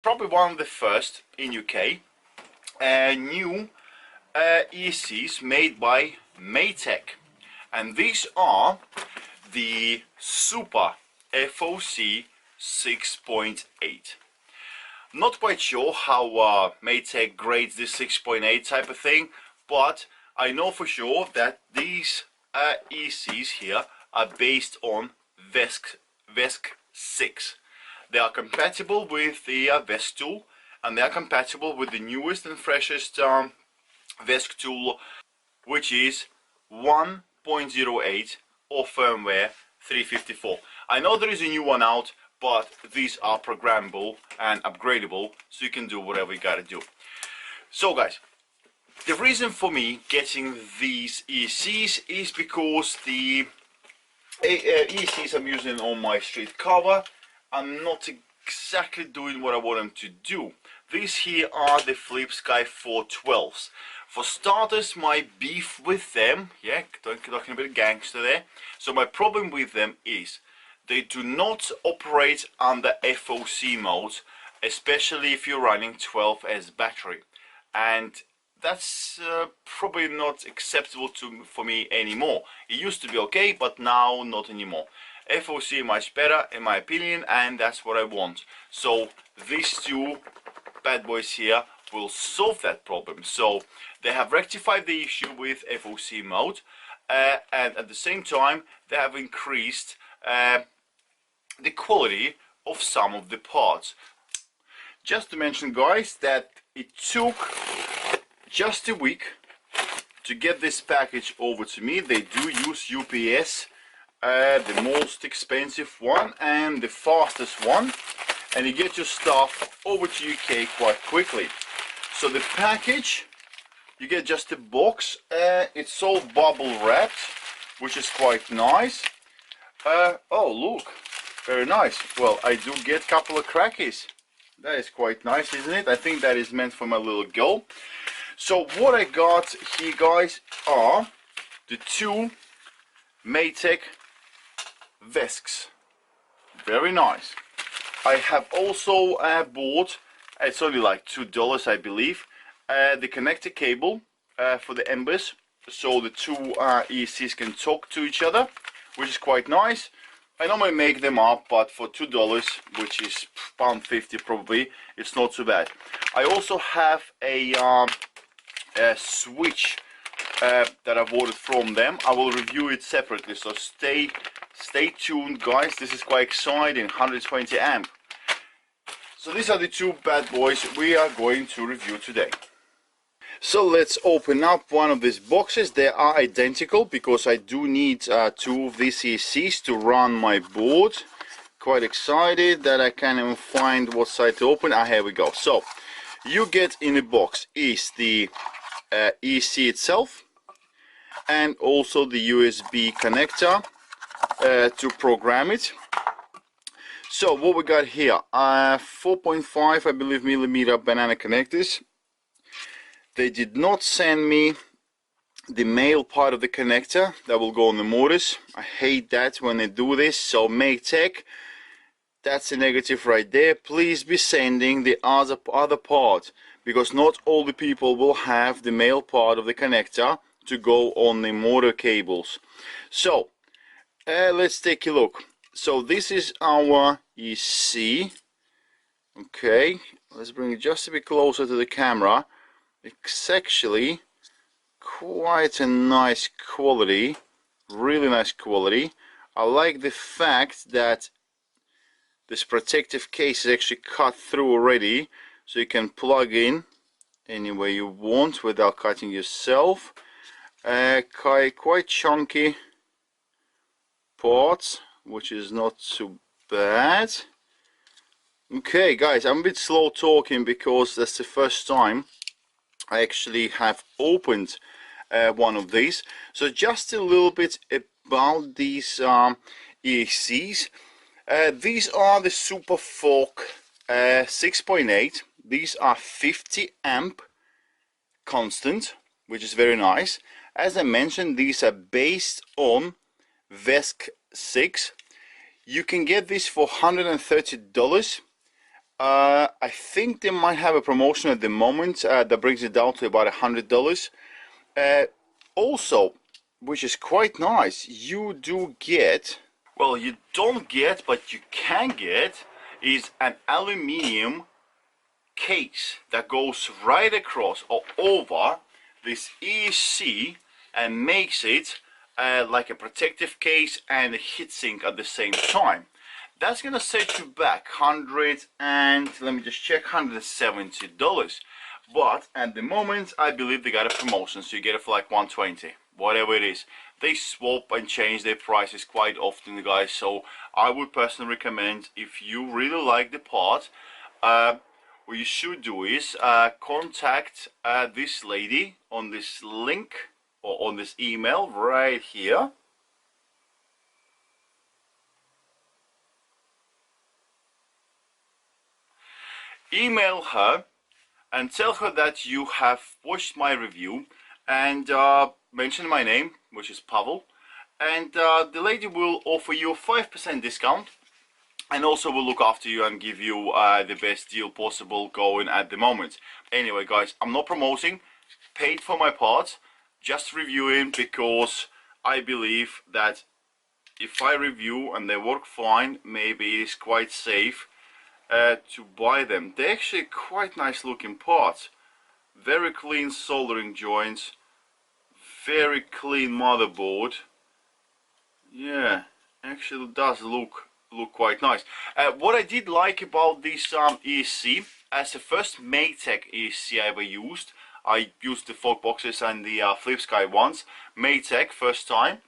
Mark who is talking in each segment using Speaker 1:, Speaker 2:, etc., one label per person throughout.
Speaker 1: probably one of the first in UK new ESCs made by Maytech, and these are the SUPERFOC6.8. Not quite sure how Maytech grades this 6.8 type of thing, but I know for sure that these ESCs here are based on VESC6. They are compatible with the VESC tool, and they are compatible with the newest and freshest VESC tool, which is 1.08 or firmware 354. I know there is a new one out, but these are programmable and upgradable, so you can do whatever you gotta do. So guys, the reason for me getting these ESCs is because the ESCs I'm using on my street cover are not exactly doing what I want them to do. These here are the Flip Sky 412s. For starters, my beef with them, yeah, talking a bit of gangster there. So my problem with them is they do not operate under FOC mode, especially if you're running 12S battery, and that's probably not acceptable for me anymore. It used to be okay, but now not anymore. FOC much better in my opinion, and that's what I want. So these two bad boys here will solve that problem. So they have rectified the issue with FOC mode, and at the same time they have increased the quality of some of the parts. Just to mention guys that it took just a week to get this package over to me. They do use UPS, the most expensive one and the fastest one, and you get your stuff over to UK quite quickly. So the package, you get just a box, it's all bubble wrapped, which is quite nice. Oh look, very nice. Well, I do get a couple of crackies. That is quite nice, isn't it? I think that is meant for my little girl. So what I got here guys are the two Maytech VESCs. Very nice. I have also bought, it's only like $2 I believe, the connector cable for the embers, so the two ESCs can talk to each other, which is quite nice. I normally make them up, but for $2, which is £1.50 probably, it's not too bad. I also have a switch that I've ordered from them. I will review it separately, so stay tuned guys. This is quite exciting. 120 amp. So these are the two bad boys we are going to review today. So let's open up one of these boxes. They are identical because I do need two of these ESCs to run my board. Quite excited that I can't even find what side to open. Here we go. So you get in the box is the ESC itself, and also the USB connector to program it. So what we got here, 4.5 I believe millimeter banana connectors. They did not send me the male part of the connector that will go on the motors. I hate that when they do this. So Maytech, that's a negative right there. Please be sending the other part, because not all the people will have the male part of the connector to go on the motor cables. So let's take a look. So this is our ESC. Okay, let's bring it just a bit closer to the camera. It's actually quite a nice quality, really nice quality. I like the fact that this protective case is actually cut through already, so you can plug in any way you want without cutting yourself. Quite chunky parts, which is not too bad. Okay guys, I'm a bit slow talking because that's the first time I actually have opened one of these. So just a little bit about these ESCs. These are the SUPERFOC6.8. These are 50 amp constant, which is very nice. As I mentioned, these are based on VESC6. You can get this for $130 I think they might have a promotion at the moment that brings it down to about $100. Also, which is quite nice, you do get, well, you don't get, but you can get, is an aluminium case that goes right across or over this ESC and makes it like a protective case and a heatsink at the same time. That's gonna set you back let me just check, $170. But at the moment, I believe they got a promotion, so you get it for like $120, whatever it is. They swap and change their prices quite often, guys. So I would personally recommend, if you really like the part, what you should do is contact this lady on this link or on this email right here. Email her and tell her that you have watched my review and mention my name, which is Pavel, and the lady will offer you a 5% discount and also will look after you and give you the best deal possible going at the moment. Anyway, guys, I'm not promoting, paid for my parts, just reviewing, because I believe that if I review and they work fine, maybe it is quite safe to buy them. They're actually quite nice looking parts. Very clean soldering joints, very clean motherboard. Yeah, actually does look quite nice. What I did like about this ESC, as the first Maytech ESC I ever used, I used the fog boxes and the Flip Sky ones. Maytech first time,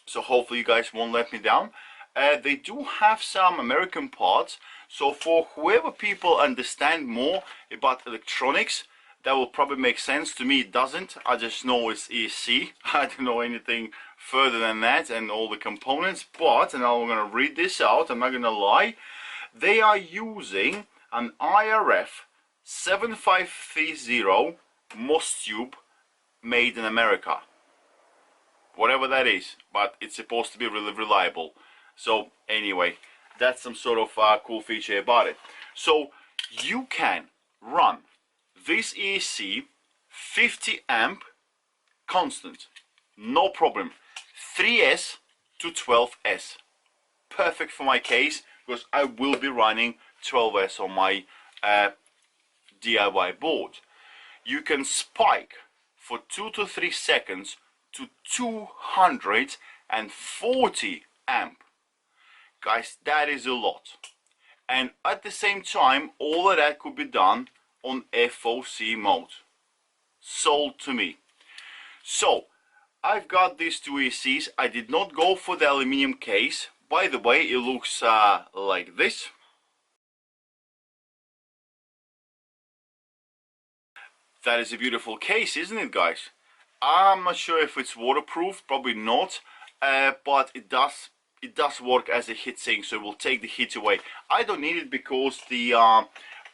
Speaker 1: so hopefully you guys won't let me down. They do have some American parts, so for whoever people understand more about electronics, that will probably make sense. To me it doesn't. I just know it's ESC. I don't know anything further than that and all the components. But, and I'm going to read this out, I'm not going to lie, they are using an IRF7530 MOS tube made in America. Whatever that is, but it's supposed to be really reliable. So anyway, that's some sort of cool feature about it. So you can run this ESC 50 amp constant, no problem, 3S to 12S. Perfect for my case, because I will be running 12S on my DIY board. You can spike for 2 to 3 seconds to 240 amp. Guys, that is a lot. And at the same time, all of that could be done on FOC mode. Sold to me. So I've got these two ESCs. I did not go for the aluminium case. By the way, it looks like this. That is a beautiful case, isn't it, guys? I'm not sure if it's waterproof, probably not, but it does work as a heatsink, so it will take the heat away. I don't need it because the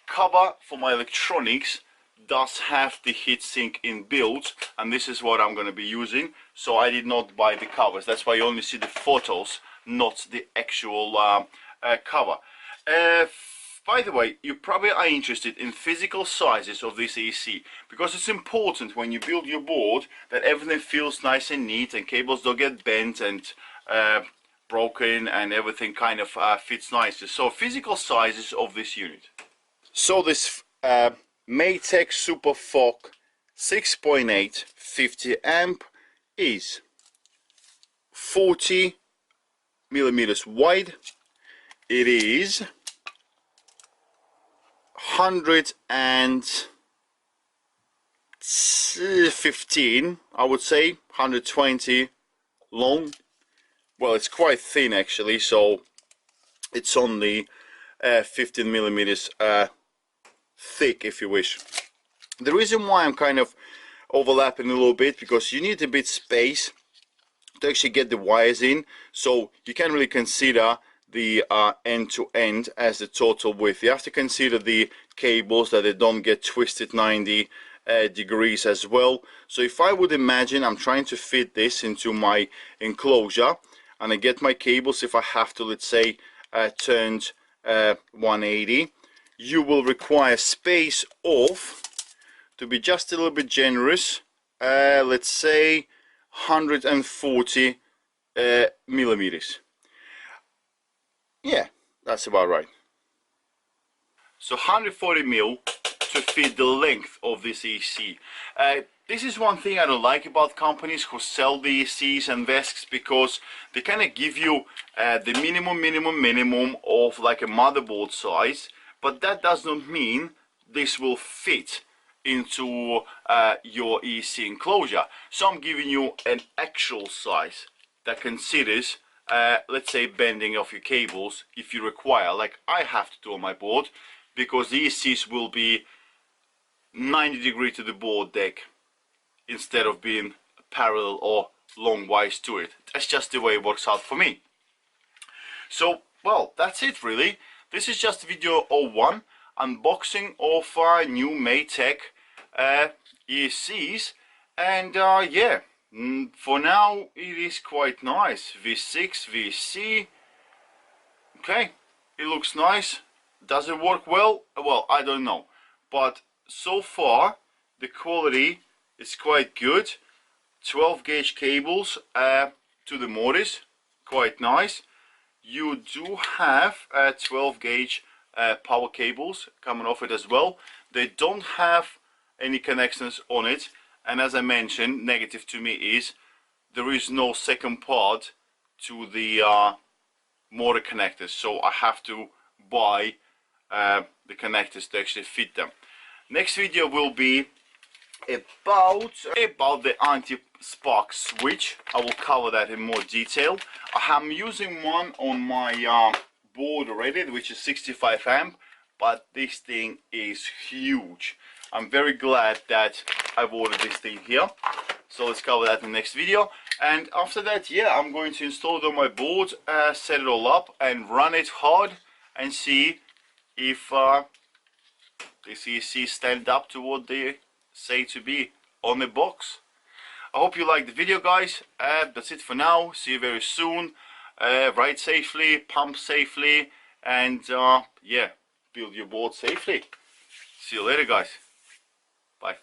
Speaker 1: cover for my electronics does have the heatsink inbuilt, and this is what I'm going to be using, so I did not buy the covers. That's why you only see the photos, not the actual cover. By the way, you probably are interested in physical sizes of this ESC, because it's important when you build your board that everything feels nice and neat and cables don't get bent and broken and everything kind of fits nicely. So physical sizes of this unit. So this Maytech SUPERFOC6.8 50 amp is 40 millimeters wide. It is 115, I would say, 120 long. Well, it's quite thin actually, so it's only 15 millimeters thick, if you wish. The reason why I'm kind of overlapping a little bit, because you need a bit space to actually get the wires in, so you can't really consider the end to end as the total width. You have to consider the cables, that they don't get twisted 90 degrees as well. So if I would imagine I'm trying to fit this into my enclosure, and I get my cables, if I have to, let's say, turned 180, you will require space of, to be just a little bit generous, let's say 140 millimeters. Yeah, that's about right. So 140 mil to fit the length of this ESC. This is one thing I don't like about companies who sell the ESCs and VESCs, because they kind of give you the minimum of like a motherboard size, but that does not mean this will fit into your ESC enclosure. So I'm giving you an actual size that considers let's say bending of your cables if you require, like I have to do on my board, because the ESCs will be 90 degrees to the board deck instead of being parallel or longwise to it. That's just the way it works out for me. So, well, that's it really. This is just video 01, unboxing of new Maytech ESCs, and yeah, for now it is quite nice. V6, VESC, okay, it looks nice. Does it work well? Well, I don't know, but so far the quality is quite good. 12 gauge cables to the motors, quite nice. You do have 12 gauge power cables coming off it as well. They don't have any connections on it, and as I mentioned, negative to me is there is no second part to the motor connectors, so I have to buy the connectors to actually fit them. Next video will be about the anti-spark switch. I will cover that in more detail. I'm using one on my board already, which is 65 amp, but this thing is huge. I'm very glad that I've ordered this thing here. So let's cover that in the next video. And after that, yeah, I'm going to install it on my board, set it all up and run it hard and see if the ESCs stand up to what they say to be on the box. I hope you liked the video, guys. That's it for now. See you very soon. Ride safely, pump safely, and yeah, build your board safely. See you later, guys. Bye.